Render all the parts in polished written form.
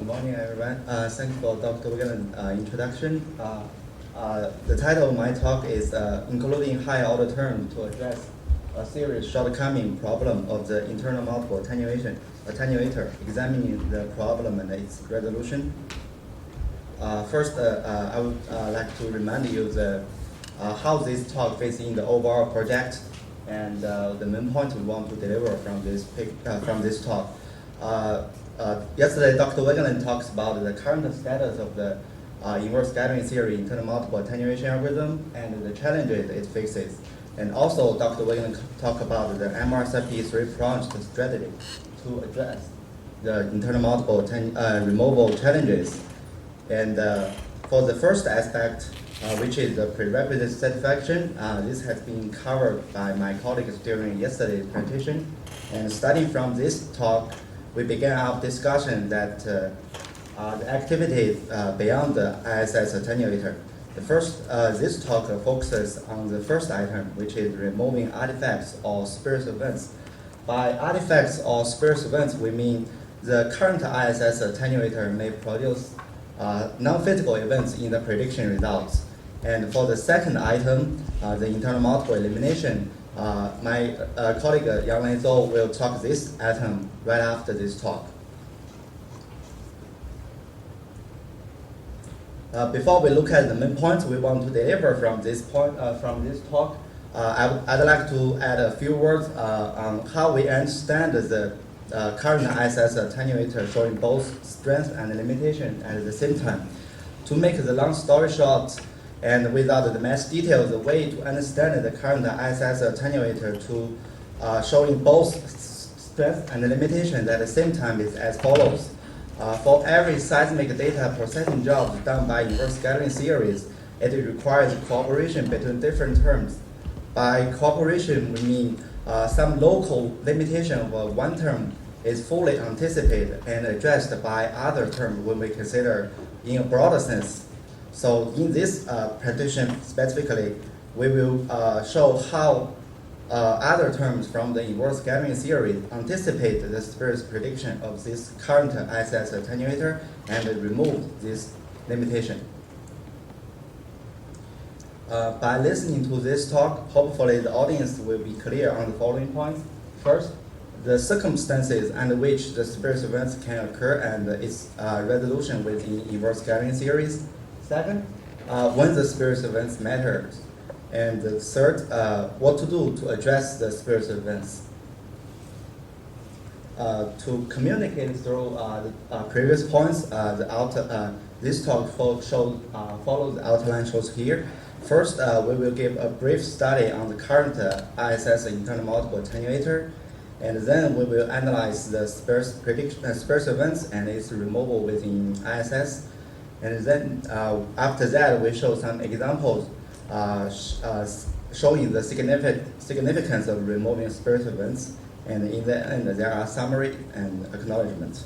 Good morning, everyone. Thank you for Dr. Weglein introduction. The title of my talk is Including High Order Terms to Address a Serious Shortcoming Problem of the Internal Multiple Attenuator, examining the problem and its resolution. First, I would like to remind you how this talk fits in the overall project and the main point we want to deliver from this talk. Yesterday, Dr. Weglein talks about the current status of the inverse scattering theory internal multiple attenuation algorithm and the challenges it faces. And also, Dr. Weglein talked about the M-OSRP three-pronged strategy to address the internal multiple removal challenges. And for the first aspect, which is the prerequisite satisfaction, this has been covered by my colleagues during yesterday's presentation. And starting from this talk, we began our discussion that the activities beyond the ISS attenuator. This talk focuses on the first item, which is removing artifacts or spurious events. By artifacts or spurious events, we mean the current ISS attenuator may produce non-physical events in the prediction results. And for the second item, the internal multiple elimination, my colleague Yang Zhou will talk this item right after this talk. Before we look at the main points we want to deliver from this talk, I'd like to add a few words on how we understand the current ISS attenuator showing both strength and limitation at the same time. To make the long story short, and without the mass details, the way to understand the current ISS attenuator to showing both strength and limitation at the same time is as follows. For every seismic data processing job done by inverse scattering series, it requires cooperation between different terms. By cooperation, we mean some local limitation of one term is fully anticipated and addressed by other terms when we consider in a broader sense. So in this prediction specifically, we will show how other terms from the inverse scattering theory anticipate the spurious prediction of this current ISS attenuator and remove this limitation. By listening to this talk, hopefully the audience will be clear on the following points. First, the circumstances under which the spurious events can occur and its resolution within inverse scattering series. Second, when the spurious events matters. And the third, what to do to address the spurious events. To communicate through the previous points, this talk follows the outline shows here. First, we will give a brief study on the current ISS internal multiple attenuator, and then we will analyze the spurious events and its removal within ISS. And then after that, we show some examples showing the significance of removing spurious events. And in the end, there are summary and acknowledgement.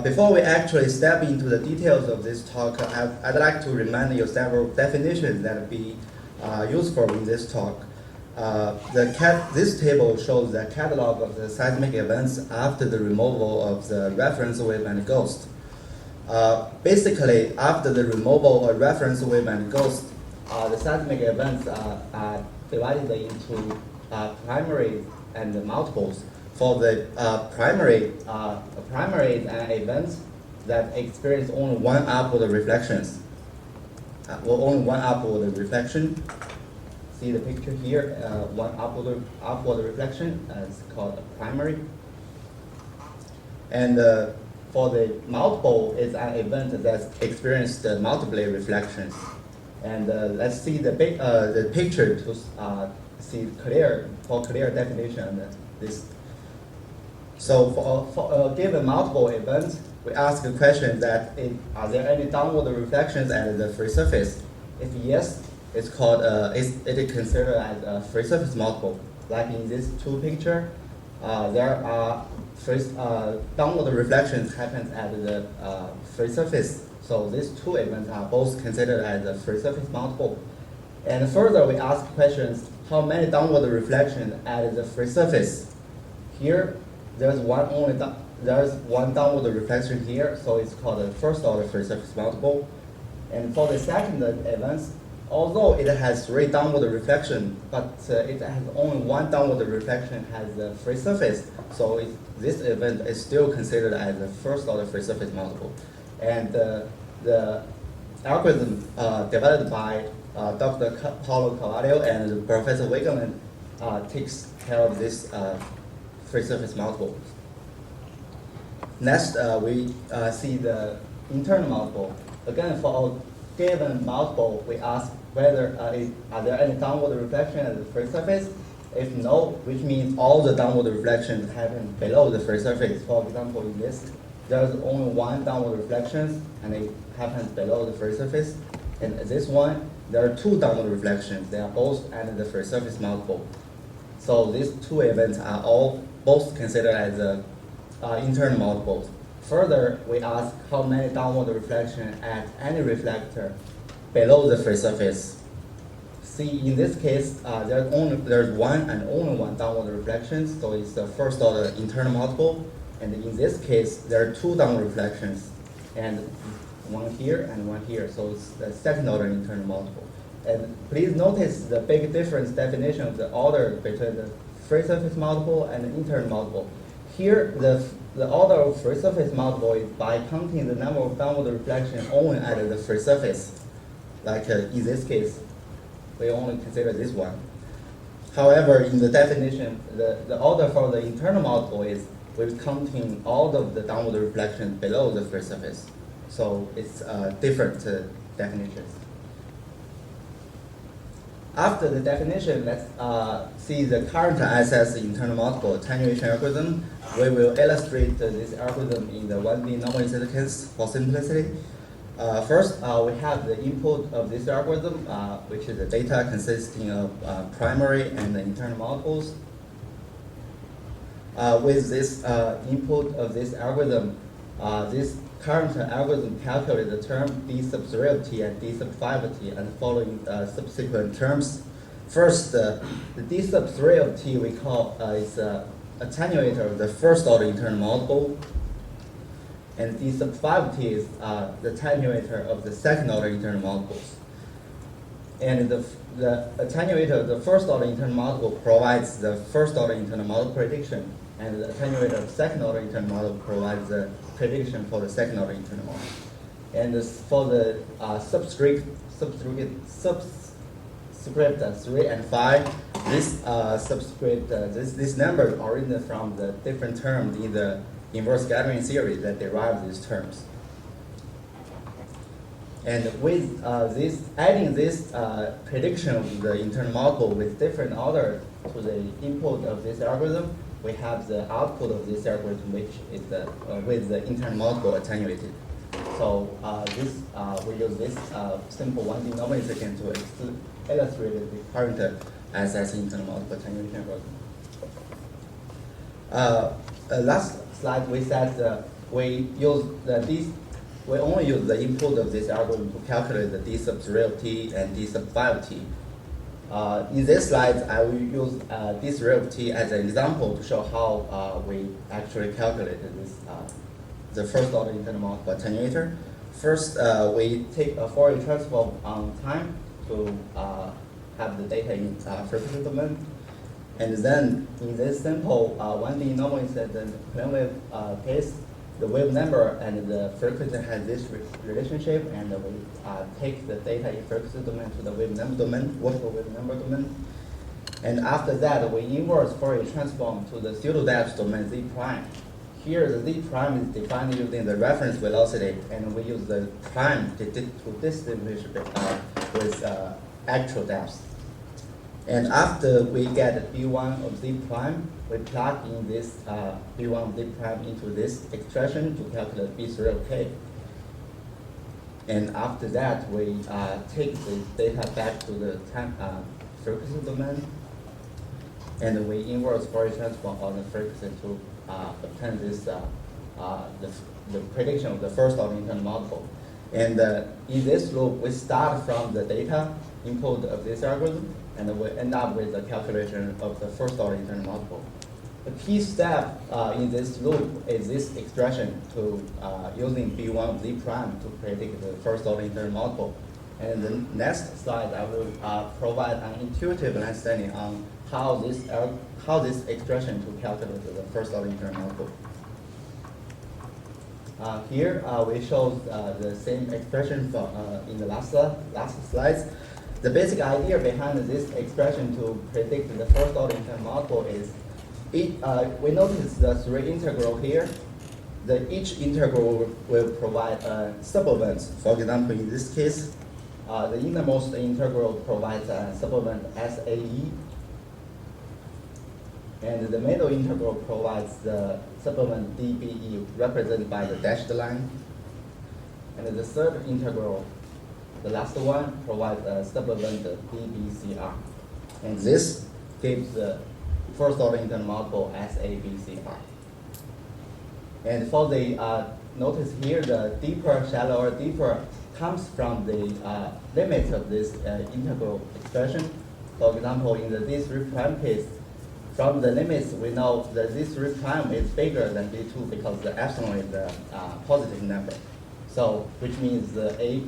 Before we actually step into the details of this talk, I'd like to remind you several definitions that will be useful in this talk. This table shows the catalog of the seismic events after the removal of the reference wave and ghost. Basically, after the removal of reference wave and ghost, the seismic events are divided into primary and multiples. For the primary events that experience only one upward reflections, only one upward reflection. See the picture here, one upward reflection is called a primary. And for the multiple, is an event that experienced multiple reflections. And let's see the picture to see clear definition of this. So for a given multiple event, we ask the question that are there any downward reflections at the free surface? If yes, it's called it is considered as a free surface multiple. Like in these two pictures, there are downward reflections happen at the free surface. So these two events are both considered as a free surface multiple. And further, we ask questions: how many downward reflections at the free surface? Here, there's one only there's one downward reflection here, so it's called a first order free surface multiple. And for the second event, although it has 3 downward reflection, but it has only 1 downward reflection has a free surface. So this event is still considered as a first order free surface multiple. And the algorithm developed by Dr. Paulo Carvalho and Professor Weglein takes care of this free surface multiple. Next, we see the internal multiple. Again, for a given multiple, we ask whether are there any downward reflection at the free surface. If no, which means all the downward reflections happen below the free surface. For example, in this, there's only 1 downward reflection, and it happens below the free surface. And this one, there are 2 downward reflections. They are both at the free surface multiple. So these 2 events are both considered as internal multiples. Further, we ask how many downward reflections at any reflector below the free surface. See, in this case, there's one and only one downward reflection, so it's the first order internal multiple. And in this case, there are 2 downward reflections, and one here and one here, so it's the second order internal multiple. And please notice the big difference definition of the order between the free surface multiple and the internal multiple. Here, the order of free surface multiple is by counting the number of downward reflections only at the free surface. Like in this case, we only consider this one. However, in the definition, the order for the internal multiple is with counting all of the downward reflections below the free surface. So it's different definitions. After the definition, let's see the current ISS internal multiple attenuation algorithm. We will illustrate this algorithm in the 1D normal significance for simplicity. First, we have the input of this algorithm, which is the data consisting of primary and the internal multiples. With this input of this algorithm, this current algorithm calculates the term d sub 3 of t and d sub 5 of t and following subsequent terms. First, the d sub 3 of t we call is attenuator of the first order internal multiple, and d sub 5 of t is the attenuator of the second order internal multiples. And the attenuator of the first order internal multiple provides the first order internal multiple prediction, and the attenuator of the second order internal multiple provides the prediction for the second order internal multiple. And for the subscript 3 and 5, this subscript, this number originated from the different terms in the inverse scattering theory that derive these terms. And with adding this prediction of the internal multiple with different order to the input of this algorithm, we have the output of this algorithm, which is with the internal multiple attenuated. So we use this simple 1D normal secant to illustrate the current ISS internal multiple attenuation algorithm. Last slide we said we only use the input of this algorithm to calculate the d sub 3 of t and d sub 5 of t. In this slide, I will use d 3 of t as an example to show how we actually calculated this, the first order internal multiple attenuator. First, we take a Fourier transform on time to have the data in frequency domain. And then in this simple 1D normal incident plane wave case, the wave number and the frequency has this relationship, and we take the data in frequency domain to the wave number domain, workable wave number domain. And after that, we inverse Fourier transform to the pseudo depth domain z prime. Here, the z prime is defined using the reference velocity, and we use the prime to distinguish with actual depth. And after we get B1 of z prime, we plug in this B1 of z prime into this expression to calculate B3 of k. And after that, we take the data back to the time frequency domain, and we inverse Fourier transform on the frequency to obtain this the prediction of the first order internal multiple. And in this loop, we start from the data input of this algorithm, and we end up with the calculation of the first order internal multiple. the key step in this loop is this expression to using B1 of Z prime to predict the first order intermultiple. And the next slide, I will provide an intuitive understanding on how this expression to calculate the first order intermultiple. Here we show the same expression from, in the last slides. The basic idea behind this expression to predict the first order intermultiple is we notice the three integral here. Each integral will provide a sub-event. For example, in this case, the innermost integral provides a sub-event SAE, and the middle integral provides the sub-event DBE, represented by the dashed line. And the third integral, the last one, provides a sub-event DBCR. And this gives the first order intermultiple SABCR. And for the, notice here, the deeper, shallower, deeper comes from the limit of this integral expression. For example, in the D3 prime case, from the limits, we know that D3 prime is bigger than D2 because the epsilon is a positive number. So, which means the A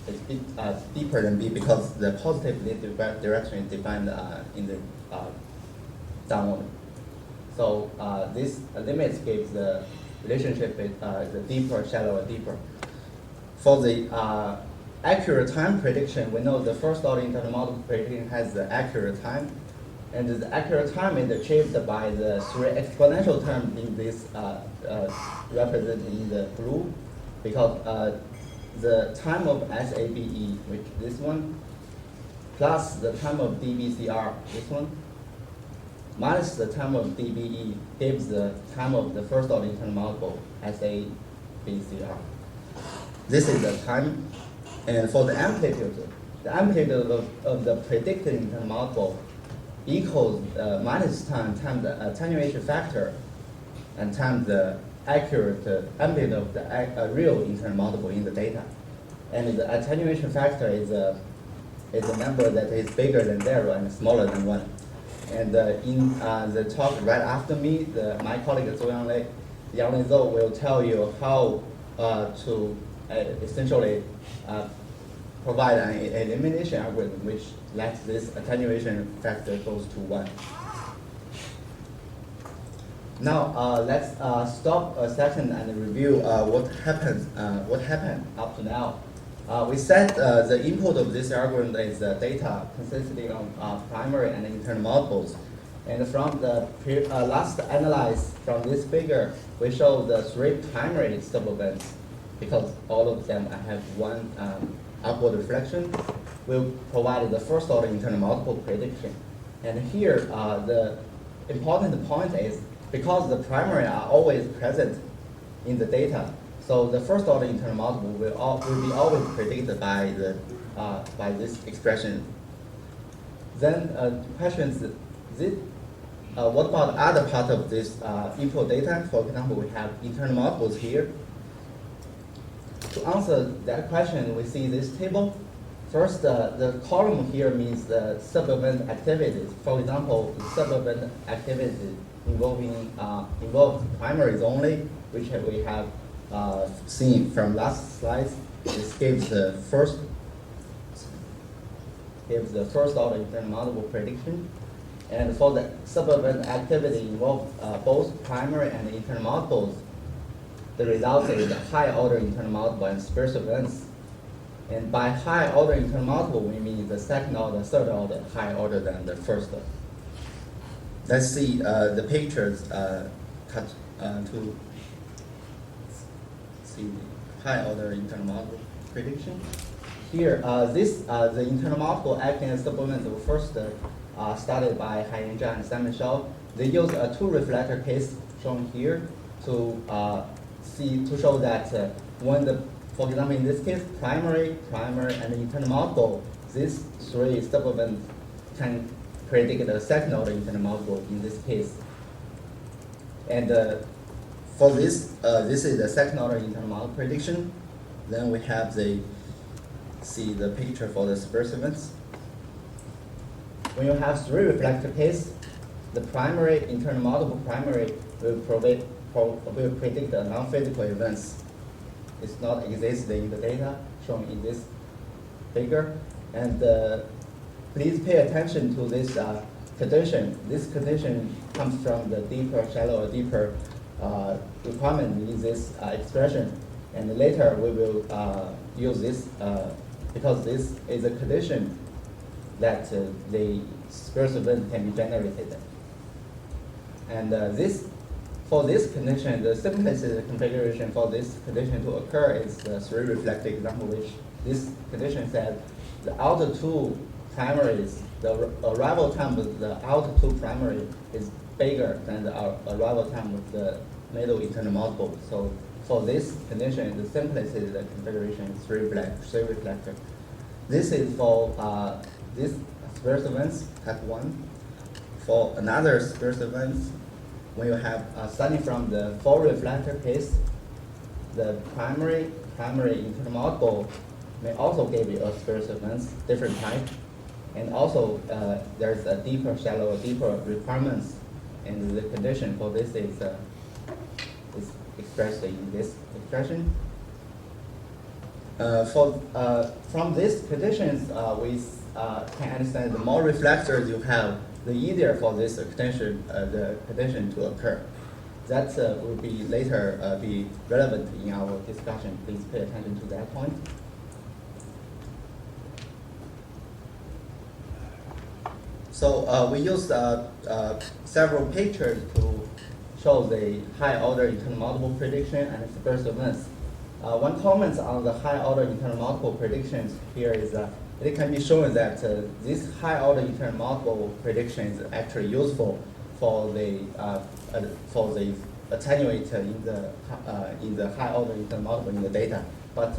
is deeper than B because the positive direction is defined in the downward. So, this limit gives the relationship with the deeper, shallower, deeper. For the accurate time prediction, we know the first order intermultiple prediction has the accurate time. And the accurate time is achieved by the three exponential terms in this represented in the blue, because the time of SABE, which this one, plus the time of DBCR, this one, minus the time of DBE gives the time of the first order intermultiple SABCR. This is the time. And for the amplitude of the predicted intermultiple equals minus time times the attenuation factor and times the accurate amplitude of the real intermultiple in the data. And the attenuation factor is a number that is bigger than 0 and smaller than 1. And in the talk right after me, my colleague Yang Zhou will tell you how to essentially provide an elimination algorithm which lets this attenuation factor goes to 1. Now let's stop a second and review what happened up to now. We said the input of this algorithm is the data consisting of primary and intermultiples. And from the last analysis from this figure, we show the 3 primary sub-events because all of them have one upward reflection. Will provide the first order intermultiple prediction. And here, the important point is because the primary are always present in the data, so the first order intermultiple will be always predicted by this expression. Then question is, what about other part of this input data? For example, we have intermultiples here. To answer that question, we see this table. First, the column here means the sub-event activities. For example, the sub-event activities involve primaries only, which we have seen from last slides. This gives the first order intermultiple prediction. And for the sub-event activity involve both primary and intermultiples, the result is a high order intermultiple and sparse events. And by high order intermultiple, we mean the second order, third order, higher order than the first order. Let's see the pictures to see the high order intermultiple prediction. Here, the intermultiple acting as sub-events were first started by Haiying Zhang and Simon Shao. They used a 2 reflector case shown here to show that when for example, in this case, primary, and intermultiple, these 3 sub-events can predict the second order intermultiple in this case. And for this, this is the second order intermultiple prediction. Then we have the picture for the sparse events. When you have 3 reflector case, the primary, internal multiple primary will predict the non-physical events. It's not existing in the data shown in this figure. And please pay attention to this condition. This condition comes from the deeper, shallower, deeper requirement in this expression. And later we will use this because this is a condition that the sparse event can be generated. And for this condition, the simplest configuration for this condition to occur is the three reflected example, which this condition said the outer two primaries, the arrival time with the outer two primary is bigger than the arrival time with the middle internal multiple. So for this condition, the simplest configuration is three reflector. This is for this sparse events type 1. For another sparse events, when you have starting from the 4 reflector case, the primary internal multiple may also give you a sparse events, different type. And also there's a deeper, shallower, deeper requirements, and the condition for this is expressed in this expression. From these conditions, we can understand the more reflectors you have, the easier for this condition, the condition to occur. That will be later be relevant in our discussion. Please pay attention to that point. So we used several pictures to show the high order internal multiple prediction and sparse events. One comment on the high order internal multiple predictions here is it can be shown that this high order internal multiple prediction is actually useful for the attenuator in the high order internal multiple in the data. But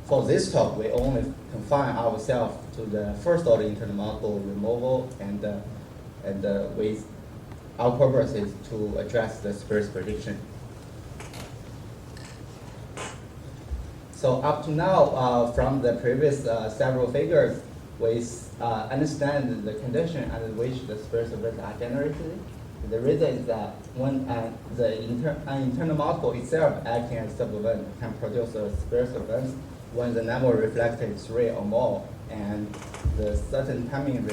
for this talk, we only confine ourselves to the first order internal multiple removal, and with our purpose is to address the sparse prediction. So up to now, from the previous several figures, we understand the condition under which the sparse events are generated. The reason is that when an internal multiple itself acting as sub-event can produce a sparse event when the number reflected is 3 or more, and the certain timing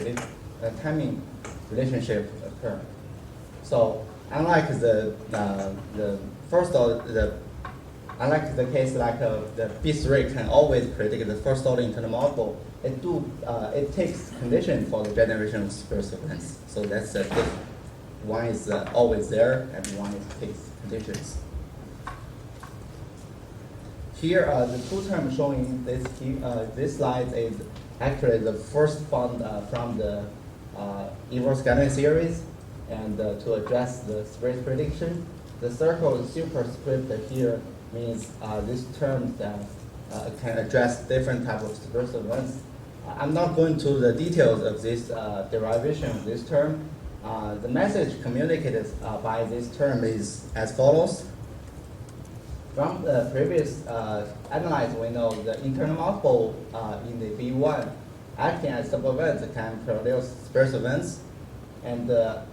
relationship occur. So unlike the first order, unlike the case like the B3 can always predict the first order internal multiple, it takes condition for the generation of sparse events. So that's one is always there, and one takes conditions. Here, the two terms showing this slide is actually the first found from the inverse scattering series, and to address the sparse prediction. The circle superscript here means this term that can address different types of sparse events. I'm not going to the details of this derivation of this term. The message communicated by this term is as follows. From the previous analysis, we know the internal multiple in the B1 acting as sub-events can produce sparse events. And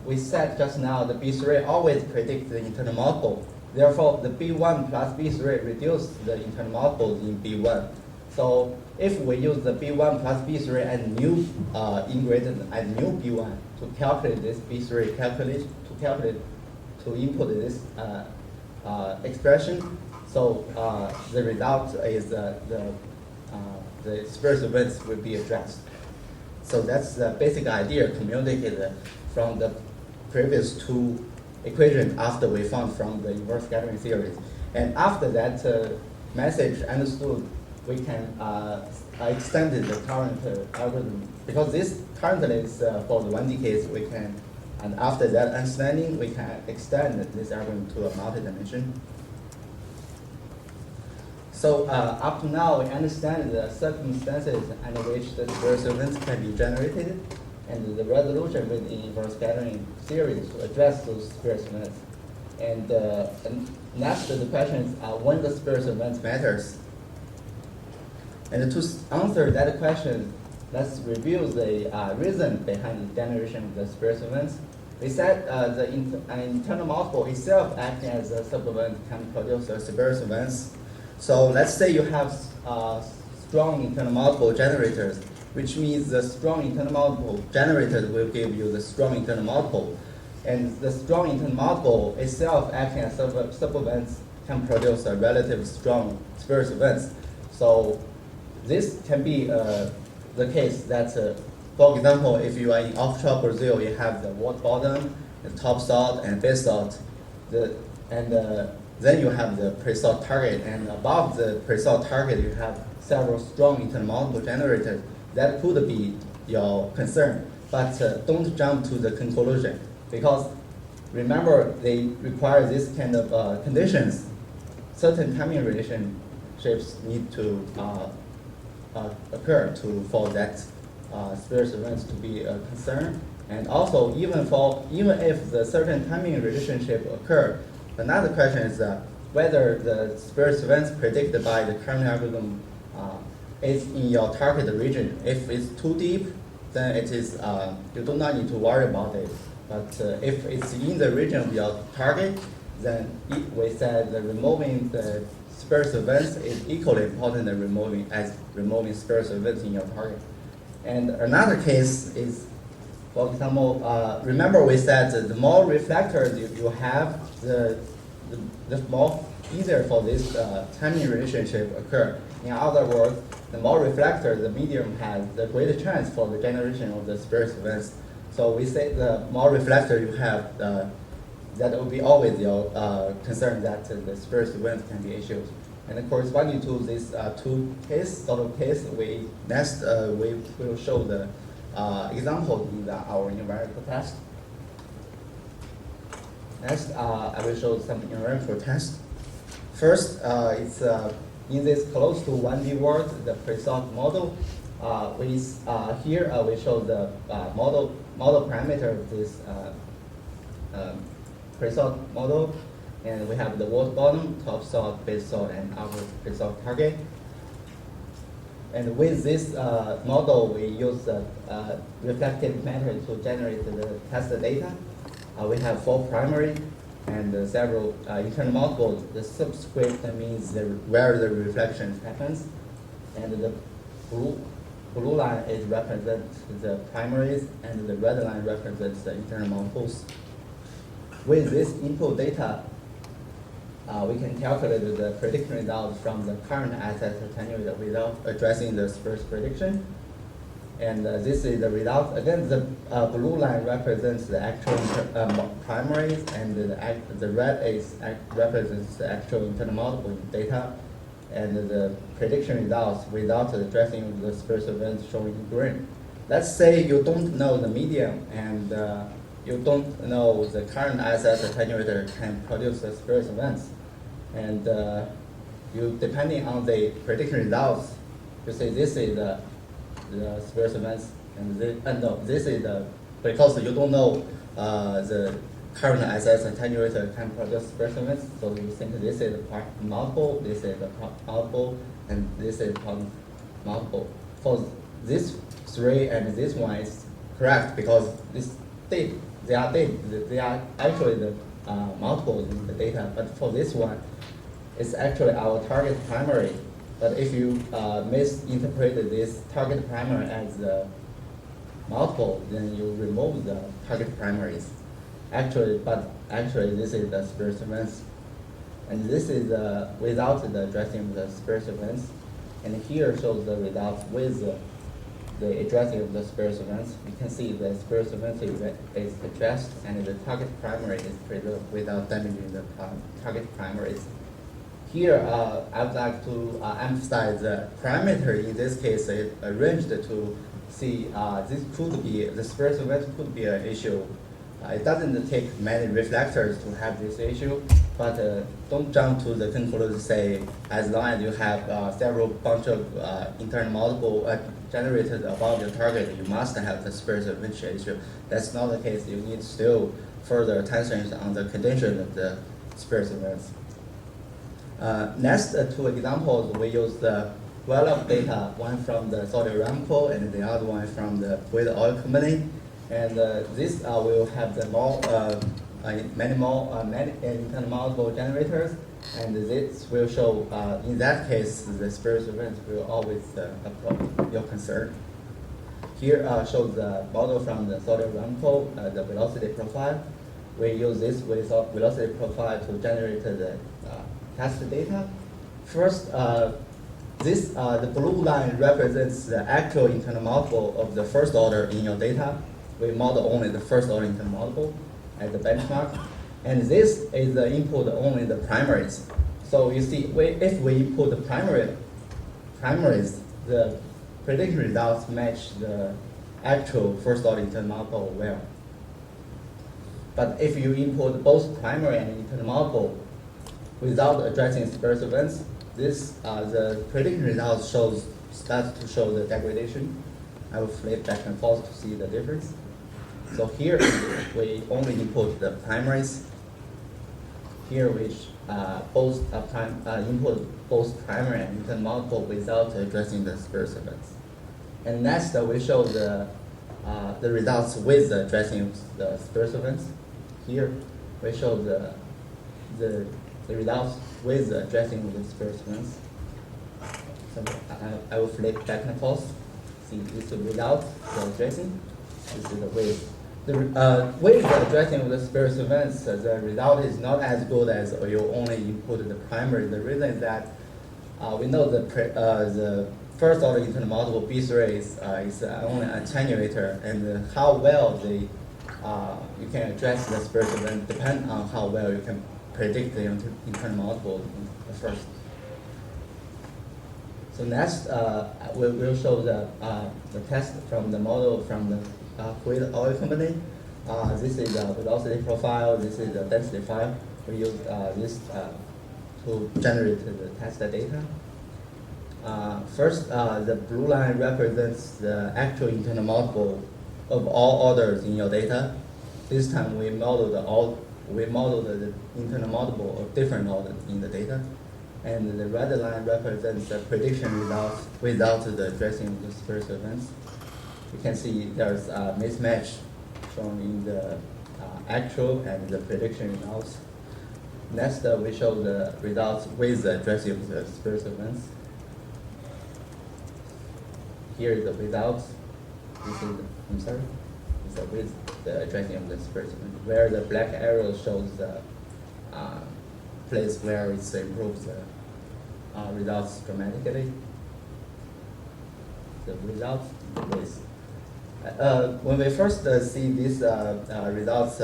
we said just now the B3 always predicts the internal multiple. Therefore, the B1 plus B3 reduce the internal multiples in B1. So if we use the B1 plus B3 and new ingredient and new B1 to calculate this B3, to input this expression, so the result is the sparse events will be addressed. So that's the basic idea communicated from the previous two equations after we found from the inverse scattering series. And after that message understood, we can extend the current algorithm. Because this currently is for the 1D case, we can, and after that understanding, we can extend this algorithm to a multi-dimension. So up to now, we understand the circumstances under which the sparse events can be generated, and the resolution with the inverse scattering series to address those sparse events. And next, the question is when the sparse event matters. And to answer that question, let's review the reason behind the generation of the sparse events. We said an internal multiple itself acting as a sub-event can produce a sparse events. So let's say you have strong internal multiple generators, which means the strong internal multiple generated will give you the strong internal multiple. And the strong internal multiple itself acting as sub-events can produce a relatively strong sparse events. So this can be the case that, for example, if you are in offshore Brazil, you have the water bottom, the top salt, and base salt, then you have the pre-salt target, and above the pre-salt target, you have several strong internal multiple generators. That could be your concern, but don't jump to the conclusion, because remember, they require this kind of conditions. Certain timing relationships need to occur for that sparse events to be a concern. And also, even if the certain timing relationship occur, another question is whether the sparse events predicted by the current algorithm is in your target region. If it's too deep, then it is you do not need to worry about it. But if it's in the region of your target, then we said that removing the sparse events is equally important than removing sparse events in your target. And another case is, for example, remember we said that the more reflectors you have, the more easier for this timing relationship occur. In other words, the more reflectors the medium has, the greater chance for the generation of the sparse events. So we say the more reflector you have, that will be always your concern that the sparse events can be issues. And corresponding to these two sort of case, we will show the example in our numerical test. Next, I will show some numerical test. First, it's in this close to 1D world, the pre-salt model. Here we show the model parameter of this pre-salt model, and we have the water bottom, top salt, base salt, and upper pre-salt target. And with this model, we use the reflective method to generate the test data. We have 4 primary and several internal multiples. The subscript means where the reflection happens, and the blue line is represents the primaries, and the red line represents the internal multiples. With this input data, we can calculate the prediction results from the current ISS attenuator without addressing the sparse prediction. And this is the result. Again, the blue line represents the actual primaries, and the red represents the actual internal multiple data, and the prediction results without addressing the sparse events shown in green. Let's say you don't know the medium, and you don't know the current ISS attenuator can produce the sparse events, and you, depending on the prediction results, you say this is the sparse events, and this is because you don't know the current ISS attenuator can produce sparse events, so you think this is the multiple, this is the multiple, and this is multiple. For this 3 and this one is correct because they are actually the multiples in the data, but for this one, it's actually our target primary. But if you misinterpret this target primary as the multiple, then you remove the target primaries. Actually, this is the sparse events, and this is without the addressing the sparse events. And here shows the results with the addressing of the sparse events. You can see the sparse event is addressed, and the target primary is preserved without damaging the target primaries. Here, I would like to emphasize the parameter in this case is arranged to see this could be, the sparse event could be an issue. It doesn't take many reflectors to have this issue, but don't jump to the conclusion say as long as you have several bunch of internal multiple generated above your target, you must have the sparse event issue. That's not the case. You need still further attention on the condition of the sparse events. Next 2 examples, we use the well-up data, one from the Saudi Aramco and the other one from the Kuwait Oil Company. And this will have the many internal multiple generators, and this will show, in that case, the spurious event will always approach your concern. Here shows the model from the solid example, the velocity profile. We use this velocity profile to generate the test data. First, the blue line represents the actual internal multiple of the first order in your data. We model only the first order internal multiple as the benchmark. And this is the input only the primaries. So you see, if we input the primaries, the prediction results match the actual first order internal multiple well. But if you input both primary and internal multiple without addressing spurious events, the prediction results starts to show the degradation. I will flip back and forth to see the difference. So here we only input the primaries. Here we input both primary and internal multiple without addressing the spurious events. And next we show the results with addressing the spurious events. Here we show the results with addressing the spurious events. So I will flip back and forth. See, this is the without the addressing. This is the with. With the addressing of the spurious events, the result is not as good as you only input the primary. The reason is that we know the first order internal multiple B3 is only an attenuator, and how well you can address the spurious event depends on how well you can predict the internal multiple in the first. So next, we'll show the test from the model from the Kuwait oil company. This is the velocity profile. This is the density file. We use this to generate the test data. First, the blue line represents the actual internal multiple of all orders in your data. This time we modeled the internal multiple of different orders in the data. And the red line represents the prediction results without the addressing of the spurious events. You can see there's a mismatch shown in the actual and the prediction results. Next, we show the results with the addressing of the spurious events. Here is the results. This is with the addressing of the spurious event, where the black arrow shows the place where it improves the results dramatically. The results is when we first see these results,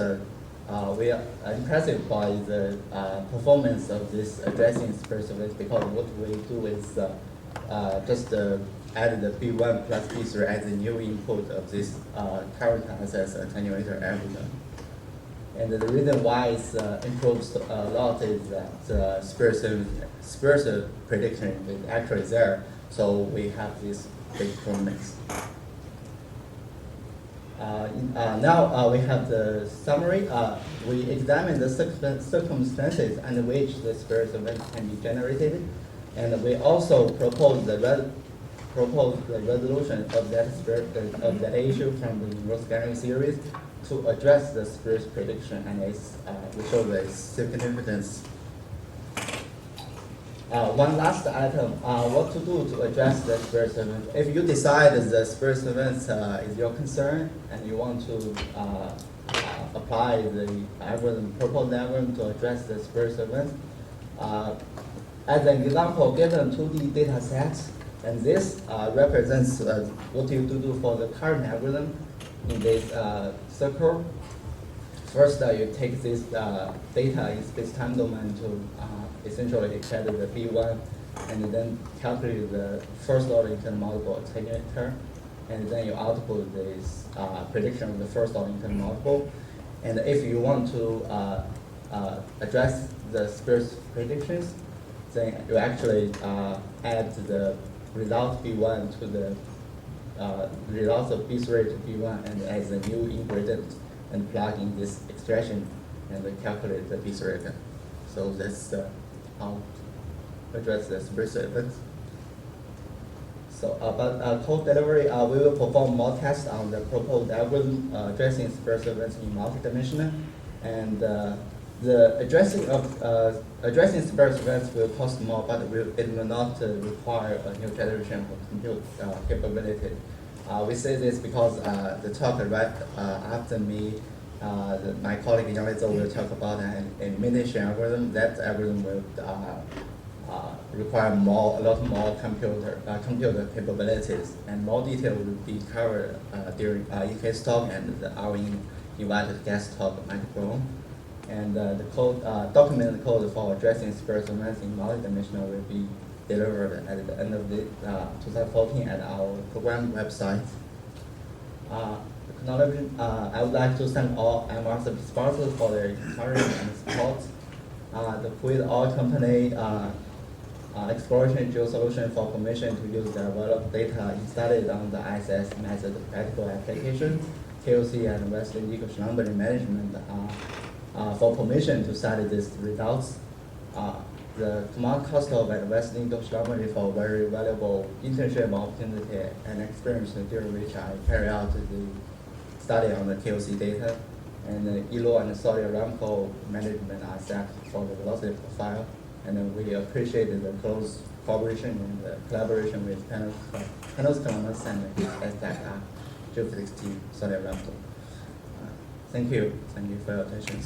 we are impressed by the performance of this addressing spurious events, because what we do is just add the B1 plus B3 as a new input of this current ISS attenuator algorithm. And the reason why it improves a lot is that the spurious prediction is actually there, so we have this big performance. Now we have the summary. We examine the circumstances under which the spurious event can be generated, and we also propose the resolution of that issue from the neural scattering series to address the spurious prediction, and we show the significance. One last item, what to do to address the spurious event. If you decide the spurious event is your concern and you want to apply the proposed algorithm to address the spurious event, as an example, given 2D data sets, and this represents what you do for the current algorithm in this circle. First, you take this data in space-time domain to essentially get the B1, and then calculate the first order internal multiple attenuator, and then you output this prediction of the first order internal multiple. And if you want to address the spurious predictions, then you actually add the result B1 to the results of B3 to B1, and as a new ingredient, and plug in this expression and calculate the B3 again. So that's how to address the spurious events. Code delivery, we will perform more tests on the proposed algorithm addressing sparse events in multidimensional, and the addressing sparse events will cost more, but it will not require a new generation of compute capability. We say this because the talk right after me, my colleague Yang Zhou will talk about an elimination algorithm. That algorithm will require a lot more computer capabilities, and more detail will be covered during EK's talk and our invited guest talk, Mike Brown. And the code, documented code for addressing sparse events in multidimensional will be delivered at the end of 2014 at our program website. I would like to thank all M-OSRP sponsors for their encouragement and support. The Quid Oil Company Exploration Geosolution for permission to use their developed data installed on the ISS method practical application, KOC and Western Eagle Numbering Management for permission to study these results. The command cost of Western English Language for very valuable internship opportunity and experience during which I carry out the study on the KOC data, and the ELO and Saudi Aramco management are set for the velocity profile, and we appreciate the close cooperation and the collaboration with Panos Columbus and his SDAC geophysics team, Saudi Aramco. Thank you for your attention.